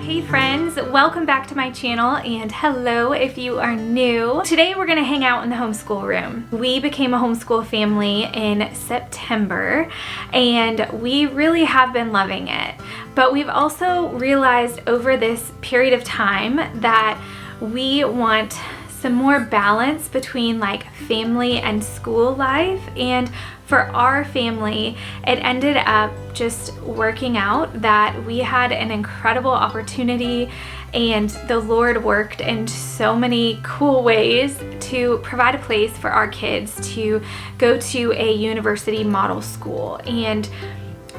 Hey friends, welcome back to my channel, and hello if you are new. Today we're gonna hang out in the homeschool room. We became a homeschool family in September and we really have been loving it. But we've also realized over this period of time that we want some more balance between like family and school life, and for our family, it ended up just working out that we had an incredible opportunity and the Lord worked in so many cool ways to provide a place for our kids to go to a university model school. And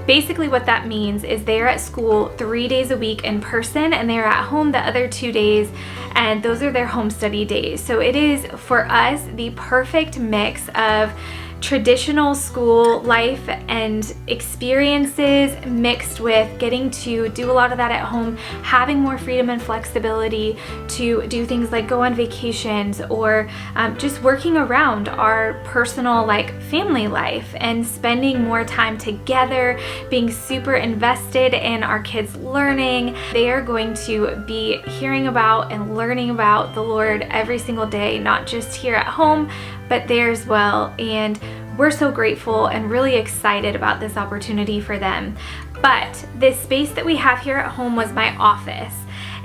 basically what that means is they're at school 3 days a week in person and they're at home the other 2 days, and those are their home study days. So it is for us the perfect mix of traditional school life and experiences mixed with getting to do a lot of that at home, having more freedom and flexibility to do things like go on vacations or just working around our personal like family life and spending more time together, being super invested in our kids' learning. They are going to be hearing about and learning about the Lord every single day, not just here at home, but there as well. And we're so grateful and really excited about this opportunity for them. But this space that we have here at home was my office,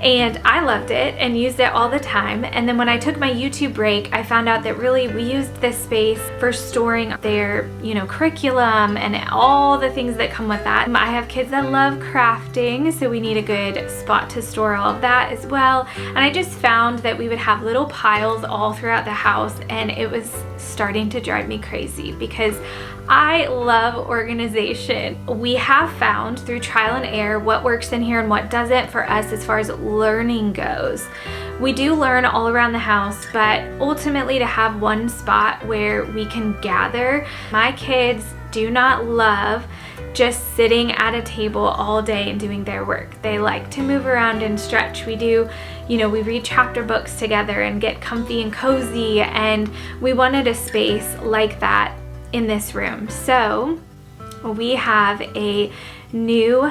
and I loved it and used it all the time. And then when I took my YouTube break, I found out that really we used this space for storing their, curriculum and all the things that come with that. I have kids that love crafting, so we need a good spot to store all of that as well. And I just found that we would have little piles all throughout the house, and it was starting to drive me crazy because I love organization. We have found through trial and error what works in here and what doesn't for us as far as learning goes. We do learn all around the house, but ultimately to have one spot where we can gather. My kids do not love just sitting at a table all day and doing their work. They like to move around and stretch. We do, we read chapter books together and get comfy and cozy, and we wanted a space like that in this room. So we have a new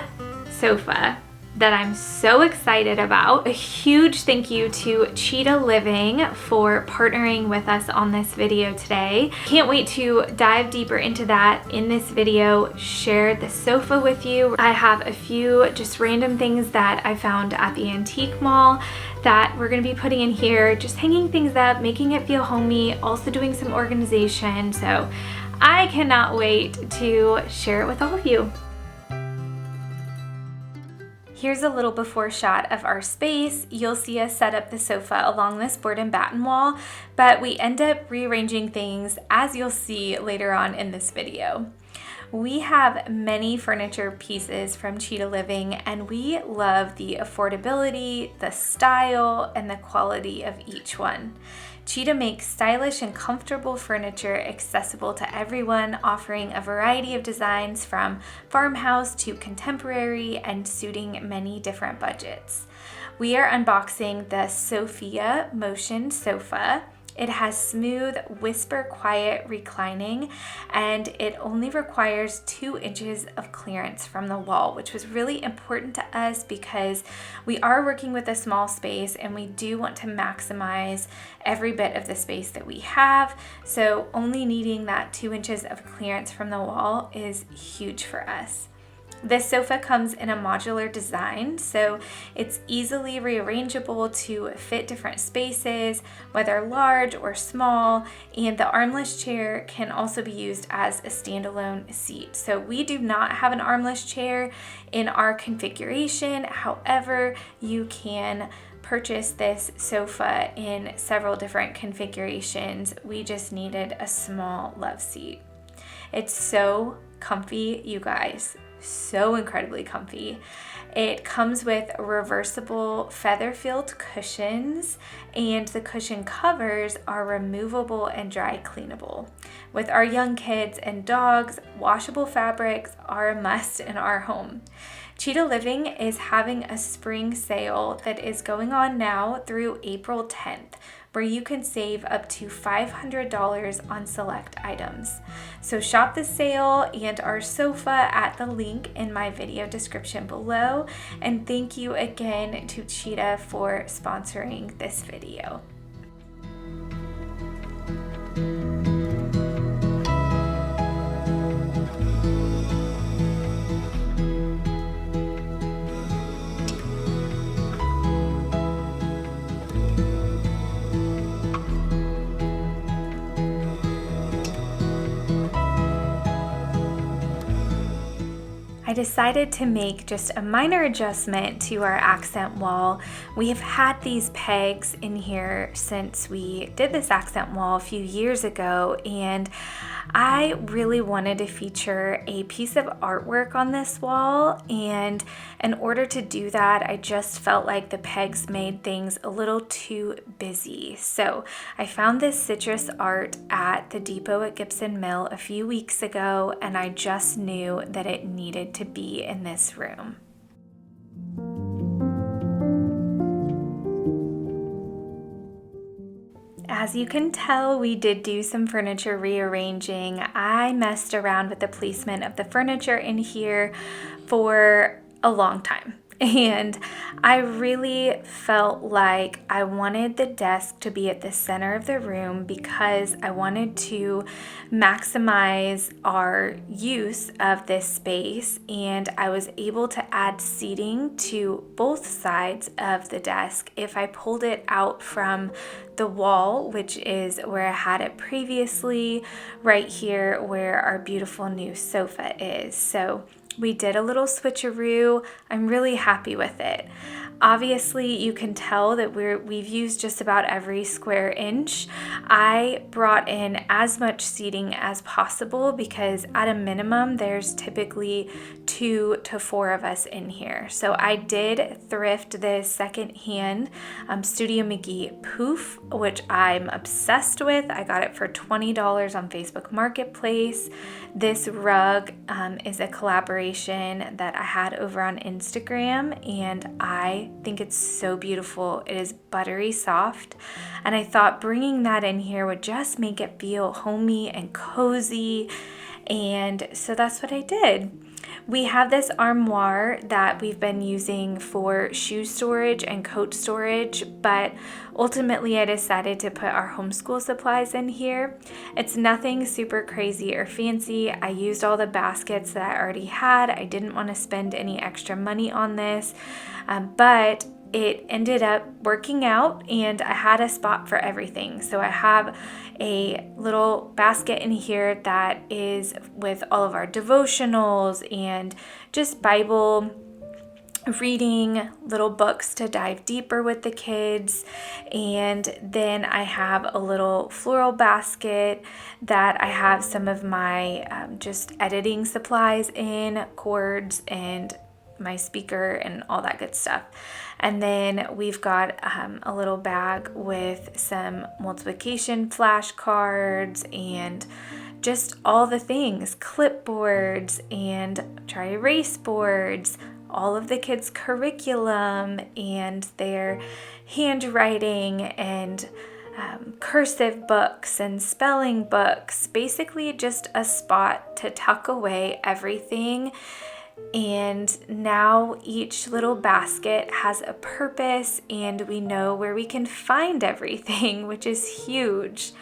sofa that I'm so excited about. A huge thank you to Cheetah Living for partnering with us on this video today. Can't wait to dive deeper into that in this video, share the sofa with you. I have a few just random things that I found at the antique mall that we're gonna be putting in here, just hanging things up, making it feel homey, also doing some organization. So I cannot wait to share it with all of you. Here's a little before shot of our space. You'll see us set up the sofa along this board and batten wall, but we end up rearranging things as you'll see later on in this video. We have many furniture pieces from Cheetah Living, and we love the affordability, the style, and the quality of each one. Cheetah makes stylish and comfortable furniture accessible to everyone, offering a variety of designs from farmhouse to contemporary and suiting many different budgets. We are unboxing the Sophia Motion Sofa. It has smooth, whisper quiet reclining, and it only requires 2 inches of clearance from the wall, which was really important to us because we are working with a small space and we do want to maximize every bit of the space that we have. So only needing that 2 inches of clearance from the wall is huge for us. This sofa comes in a modular design, so it's easily rearrangeable to fit different spaces, whether large or small, and the armless chair can also be used as a standalone seat. So we do not have an armless chair in our configuration. However, you can purchase this sofa in several different configurations. We just needed a small love seat. It's so comfy, you guys. So incredibly comfy. It comes with reversible feather-filled cushions, and the cushion covers are removable and dry cleanable. With our young kids and dogs, washable fabrics are a must in our home. Cheetah Living is having a spring sale that is going on now through April 10th. where you can save up to $500 on select items. So shop the sale and our sofa at the link in my video description below. And thank you again to Cheetah for sponsoring this video. I decided to make just a minor adjustment to our accent wall. We have had these pegs in here since we did this accent wall a few years ago, and I really wanted to feature a piece of artwork on this wall, and in order to do that, I just felt like the pegs made things a little too busy. So I found this citrus art at the depot at Gibson Mill a few weeks ago, and I just knew that it needed to be in this room. As you can tell, we did do some furniture rearranging. I messed around with the placement of the furniture in here for a long time. And I really felt like I wanted the desk to be at the center of the room because I wanted to maximize our use of this space, and I was able to add seating to both sides of the desk if I pulled it out from the wall, which is where I had it previously, right here where our beautiful new sofa is. So we did a little switcheroo. I'm really happy with it. Obviously, you can tell that we've used just about every square inch. I brought in as much seating as possible because at a minimum, there's typically 2 to 4 of us in here. So I did thrift this secondhand Studio McGee poof, which I'm obsessed with. I got it for $20 on Facebook Marketplace. This rug is a collaboration that I had over on Instagram, and I think it's so beautiful. It is buttery soft, and I thought bringing that in here would just make it feel homey and cozy, and so that's what I did. We have this armoire that we've been using for shoe storage and coat storage, but ultimately I decided to put our homeschool supplies in here. It's nothing super crazy or fancy. I used all the baskets that I already had. I didn't want to spend any extra money on this, but it ended up working out, and I had a spot for everything. So I have a little basket in here that is with all of our devotionals and just Bible reading, little books to dive deeper with the kids. And then I have a little floral basket that I have some of my just editing supplies in, cords and my speaker and all that good stuff. And then we've got a little bag with some multiplication flashcards and just all the things, clipboards and dry erase boards, all of the kids' curriculum and their handwriting and cursive books and spelling books, basically just a spot to tuck away everything. And now each little basket has a purpose, and we know where we can find everything, which is huge.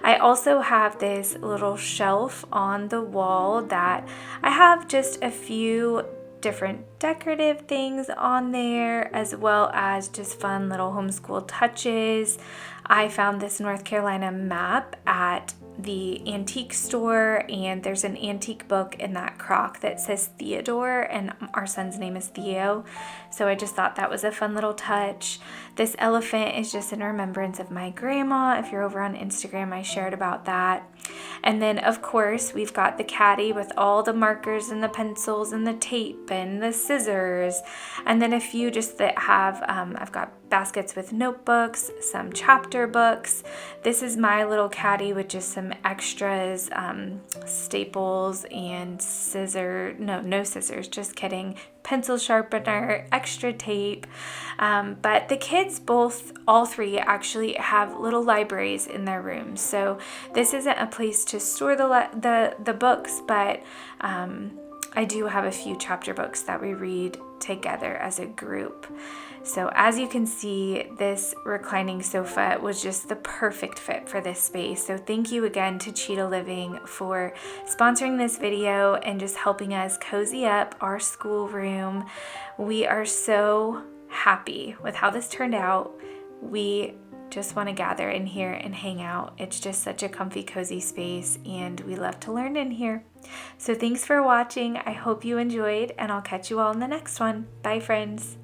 I also have this little shelf on the wall that I have just a few different decorative things on there, as well as just fun little homeschool touches. I found this North Carolina map at the antique store, and there's an antique book in that crock that says Theodore, and our son's name is Theo, so I just thought that was a fun little touch. This elephant is just in remembrance of my grandma. If you're over on Instagram, I shared about that. And then of course we've got the caddy with all the markers and the pencils and the tape and the scissors, and then a few just that have I've got baskets with notebooks, some chapter books. This is my little caddy with just some extras, staples and no scissors, just kidding, pencil sharpener, extra tape. But the kids all three actually have little libraries in their rooms. So this isn't a place to store the books, but I do have a few chapter books that we read together as a group. So as you can see, this reclining sofa was just the perfect fit for this space. So thank you again to Cheetah Living for sponsoring this video and just helping us cozy up our schoolroom. We are so happy with how this turned out. We just want to gather in here and hang out. It's just such a comfy, cozy space, and we love to learn in here. So thanks for watching. I hope you enjoyed, and I'll catch you all in the next one. Bye, friends.